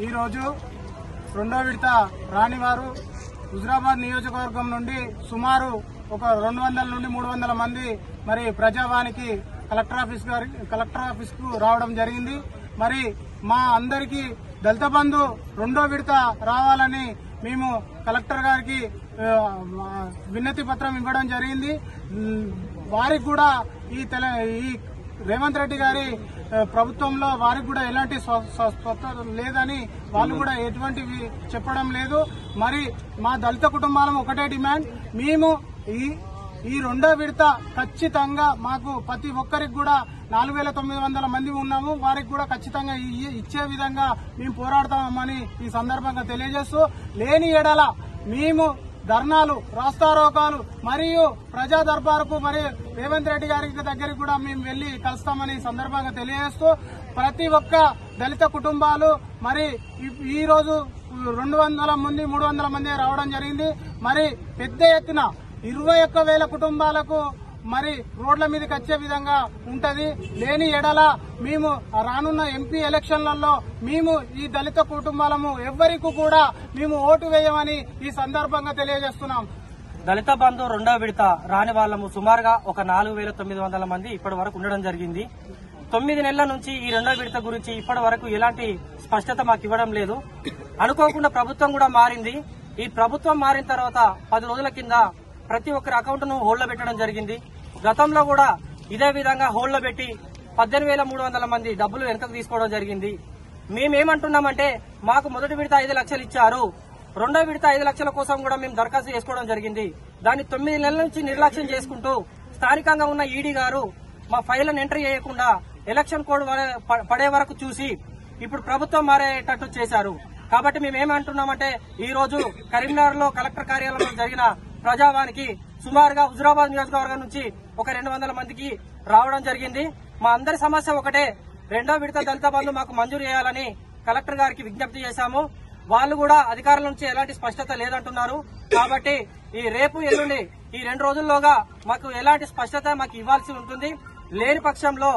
ఈరోజు రెండో విడత రానివారు హుజురాబాద్ నియోజకవర్గం నుండి సుమారు ఒక 200 నుండి 300 మంది మరి ప్రజావానికి కలెక్టర్ ఆఫీస్ కు రావడం జరిగింది. మరి మా అందరికీ దళిత బంధు రెండో విడత రావాలని మేము కలెక్టర్ గారికి విన్నతి పత్రం ఇవ్వడం జరిగింది. వారికి కూడా ఈ రేవంత్ రెడ్డి గారి ప్రభుత్వంలో వారికి కూడా ఎలాంటి స్వస్థత లేదని వాళ్ళు కూడా ఎటువంటివి చెప్పడం లేదు. మరి మా దళిత కుటుంబాలం ఒకటే డిమాండ్, మేము ఈ రెండో విడత ఖచ్చితంగా మాకు ప్రతి ఒక్కరికి కూడా 4900 మంది ఉన్నాము, వారికి కూడా ఖచ్చితంగా ఇచ్చే విధంగా మేము పోరాడతామని ఈ సందర్భంగా తెలియజేస్తూ, లేని ఎడల మేము ధర్నాలు, రాస్తారోకాలు మరియు ప్రజా దర్బారుకు మరి రేవంత్ రెడ్డి గారి దగ్గరికి కూడా మేము వెళ్లి కలుస్తామని సందర్భంగా తెలియజేస్తూ, ప్రతి ఒక్క దళిత కుటుంబాలు మరి ఈ రోజు 200 మంది 300 మంది రావడం జరిగింది. మరి పెద్ద ఎత్తున 21,000 కుటుంబాలకు మరి రోడ్ల మీదకి వచ్చే విధంగా ఉంటది. లేని ఎడల మేము రానున్న ఎంపీ ఎలక్షన్లలో మేము ఈ దళిత కుటుంబాలము ఎవ్వరికి కూడా మేము ఓటు వేయమని ఈ సందర్భంగా తెలియజేస్తున్నాం. దళిత బంధు రెండో విడత రాని వాళ్ళము సుమారుగా ఒక 4,900 మంది ఇప్పటి వరకు ఉండడం జరిగింది. 9 నెలల నుంచి ఈ రెండో విడత గురించి ఇప్పటి వరకు ఎలాంటి స్పష్టత మాకు ఇవ్వడం లేదు. అనుకోకుండా ప్రభుత్వం కూడా మారింది. ఈ ప్రభుత్వం మారిన తర్వాత 10 రోజుల కింద ప్రతి ఒక్కరి అకౌంట్ ను హోల్డ్ లో పెట్టడం జరిగింది. గతంలో కూడా ఇదే విధంగా హోల్డ్ లో పెట్టి 18,300 మంది డబ్బులు వెనకకు తీసుకోవడం జరిగింది. మేమేమంటున్నామంటే, మాకు మొదటి విడత 5 లక్షలు ఇచ్చారు, రెండో విడత 5 లక్షల కోసం కూడా మేము దరఖాస్తు చేసుకోవడం జరిగింది. దాన్ని 9 నెలల నుంచి నిర్లక్ష్యం చేసుకుంటూ స్థానికంగా ఉన్న ఈడీ గారు మా ఫైళ్లను ఎంట్రీ చేయకుండా ఎలక్షన్ కోడ్ పడే వరకు చూసి ఇప్పుడు ప్రభుత్వం మారేటట్టు చేశారు. కాబట్టి మేమేమంటున్నామంటే, ఈ రోజు కరీంనగర్ లో కలెక్టర్ కార్యాలయంలో జరిగిన ప్రజావానికి సుమారుగా హుజురాబాద్ నియోజకవర్గం నుంచి ఒక 200 మందికి రావడం జరిగింది. మా అందరి సమస్య ఒకటే, రెండో విడత దళిత బంధు మాకు మంజూరు చేయాలని కలెక్టర్ గారికి విజ్ఞప్తి చేశాము. వాళ్ళు కూడా అధికారుల నుంచి ఎలాంటి స్పష్టత లేదంటున్నారు. కాబట్టి ఈ రేపు ఎల్లుండి ఈ 2 రోజుల్లోగా మాకు ఎలాంటి స్పష్టత మాకు ఇవ్వాల్సి ఉంటుంది. లేని పక్షంలో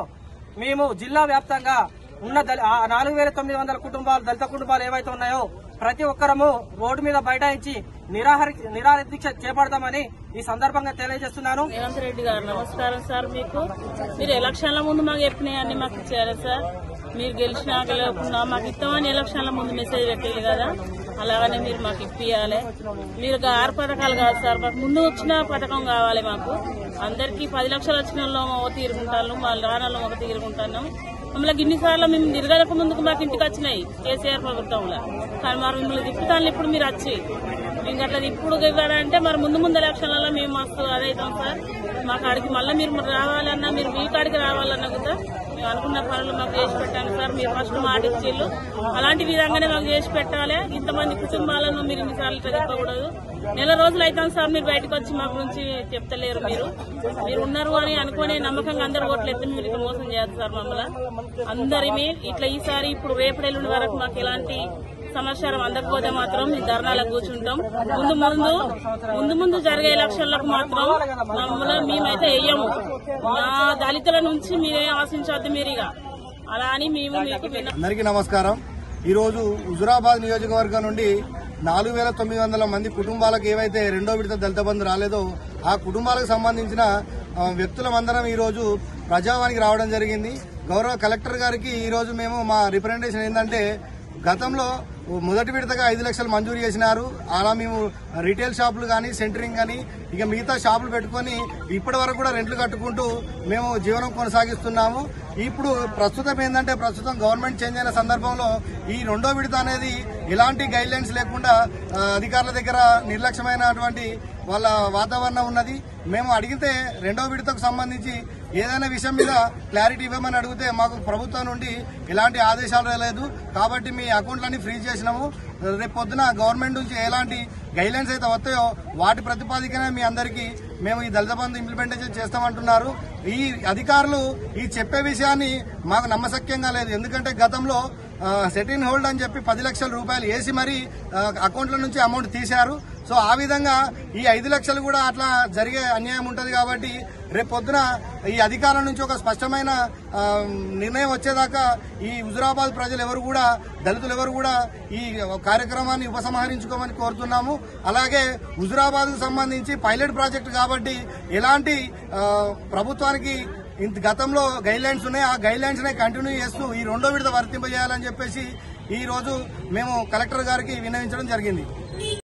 మేము జిల్లా వ్యాప్తంగా ఉన్న 4,900 కుటుంబాలు దళిత కుటుంబాలు ఏవైతే ఉన్నాయో ప్రతి ఒక్కరము రోడ్డు మీద బైఠాయించి నిరాహార దీక్ష చేపడతామని ఈ సందర్భంగా తెలియజేస్తున్నాను. రేవంత్ రెడ్డి గారు నమస్కారం సార్. మీరు ఎలక్షన్ల ముందు మాకు చెప్పినాయన్ని మాకు ఇచ్చారా సార్? మీరు గెలిచినా గెలవకుండా మాకు ఇస్తామని ఎలక్షన్ల ముందు మెసేజ్ పెట్టేది కదా, అలాగనే మీరు మాకు ఇప్పియాలి. మీరు 6 పథకాలు కాదు సార్, మాకు ముందు వచ్చిన పథకం కావాలి. మాకు అందరికీ 10 లక్షలు వచ్చిన వాళ్ళు ఒక తీరుగుంటాను, మా రాణాలు ఒక తీరుగుంటున్నాం. మమ్మల్ని ఇన్నిసార్లు మేము తిరగక ముందుకు మాకు ఇంటికి వచ్చినాయి కేసీఆర్ ప్రభుత్వంలో, కానీ మరి మిమ్మల్ని తిప్పుతాను ఇప్పుడు మీరు వచ్చి మేము అట్లా ఇప్పుడు ఇవ్వాలంటే మరి ముందు ఎలక్షన్లలో మేము మస్తు అదైతాం సార్. మా కాడికి మళ్ళీ మీరు రావాలన్నా, మీరు మీ కాడికి రావాలన్నా కూడా మేము అనుకున్న పనులు మాకు చేసి పెట్టాను సార్. మీరు ఫస్ట్ మాట ఇచ్చిళ్ళు, అలాంటి విధంగానే మాకు చేసి పెట్టాలి. ఇంతమంది కుటుంబాలను మీరు ఇన్నిసార్లు చెప్పకూడదు. నెల రోజులు అవుతాం సార్ మీరు బయటకు వచ్చి మా గురించి చెప్తలేరు. మీరు ఉన్నారు అని అనుకునే నమ్మకంగా అందరు ఓట్లెత్తి మీరు ఇట్లా మోసం చేయాలి సార్ మమ్మల్ని అందరినీ. ఇట్లా ఈసారి ఇప్పుడు రేపటి వరకు మాకు ఎలాంటి సమాచారం అందకపోతే మాత్రం ఈ ధర్నాలకు కూర్చుంటాం. ముందు జరిగే ఎలక్షన్లకు మాత్రం మమ్మల్ని మేమైతే వెయ్యము. మా దళితుల నుంచి మీరే ఆశించవద్దు మీరుగా అలా అని మేము మీకు. అందరికీ నమస్కారం. ఈ రోజు హుజురాబాద్ నియోజకవర్గం నుండి 4,900 మంది కుటుంబాలకు ఏవైతే రెండో విడత దళిత బంధు రాలేదో ఆ కుటుంబాలకు సంబంధించిన వ్యక్తులమందరం ఈ రోజు ప్రజావానికి రావడం జరిగింది. గౌరవ కలెక్టర్ గారికి ఈ రోజు మేము మా రిప్రజెంటేషన్ ఏంటంటే, గతంలో మొదటి విడతగా 5 లక్షలు మంజూరు చేసినారు. అలా మేము రీటైల్ షాపులు కానీ, సెంటరింగ్ కానీ, ఇక మిగతా షాపులు పెట్టుకుని ఇప్పటి వరకు కూడా రెంట్లు కట్టుకుంటూ మేము జీవనం కొనసాగిస్తున్నాము. ఇప్పుడు ప్రస్తుతం ఏంటంటే, ప్రస్తుతం గవర్నమెంట్ చేంజ్ అయిన సందర్భంలో ఈ రెండో విడత అనేది ఎలాంటి గైడ్ లైన్స్ లేకుండా అధికారుల దగ్గర నిర్లక్ష్యమైనటువంటి వాళ్ళ వాతావరణం ఉన్నది. మేము అడిగితే రెండో విడతకు సంబంధించి ఏదైనా విషయం మీద క్లారిటీ ఇవ్వమని అడిగితే మాకు ప్రభుత్వం నుండి ఎలాంటి ఆదేశాలు రాలేదు. కాబట్టి మీ అకౌంట్లన్నీ ఫ్రీజ్ చేసినాము. రేపు పొద్దున గవర్నమెంట్ నుంచి ఎలాంటి గైడ్ లైన్స్ అయితే వస్తాయో వాటి ప్రతిపాదికనే మీ అందరికీ మేము ఈ దళిత బంధు ఇంప్లిమెంటేషన్ చేస్తామంటున్నారు. ఈ అధికారులు ఈ చెప్పే విషయాన్ని మాకు నమ్మశక్యంగా లేదు. ఎందుకంటే గతంలో సెట్ ఇన్ హోల్డ్ అని చెప్పి 10 లక్షల రూపాయలు వేసి మరీ అకౌంట్ల నుంచి అమౌంట్ తీశారు. సో ఆ విధంగా ఈ 5 లక్షలు కూడా అట్లా జరిగే అన్యాయం ఉంటది. కాబట్టి రేపు పొద్దున ఈ అధికారుల నుంచి ఒక స్పష్టమైన నిర్ణయం వచ్చేదాకా ఈ హుజురాబాద్ ప్రజలు ఎవరు కూడా, దళితులు ఎవరు కూడా ఈ కార్యక్రమాన్ని ఉపసంహరించుకోమని కోరుతున్నాము. అలాగే హుజురాబాద్ కు సంబంధించి పైలట్ ప్రాజెక్టు కాబట్టి ఎలాంటి ప్రభుత్వానికి గతంలో గైడ్ లైన్స్ ఉన్నాయి, ఆ గైడ్ లైన్స్ నే కంటిన్యూ చేస్తూ ఈ రెండో విడత వర్తింపజేయాలని చెప్పేసి ఈ రోజు మేము కలెక్టర్ గారికి విన్నవించడం జరిగింది.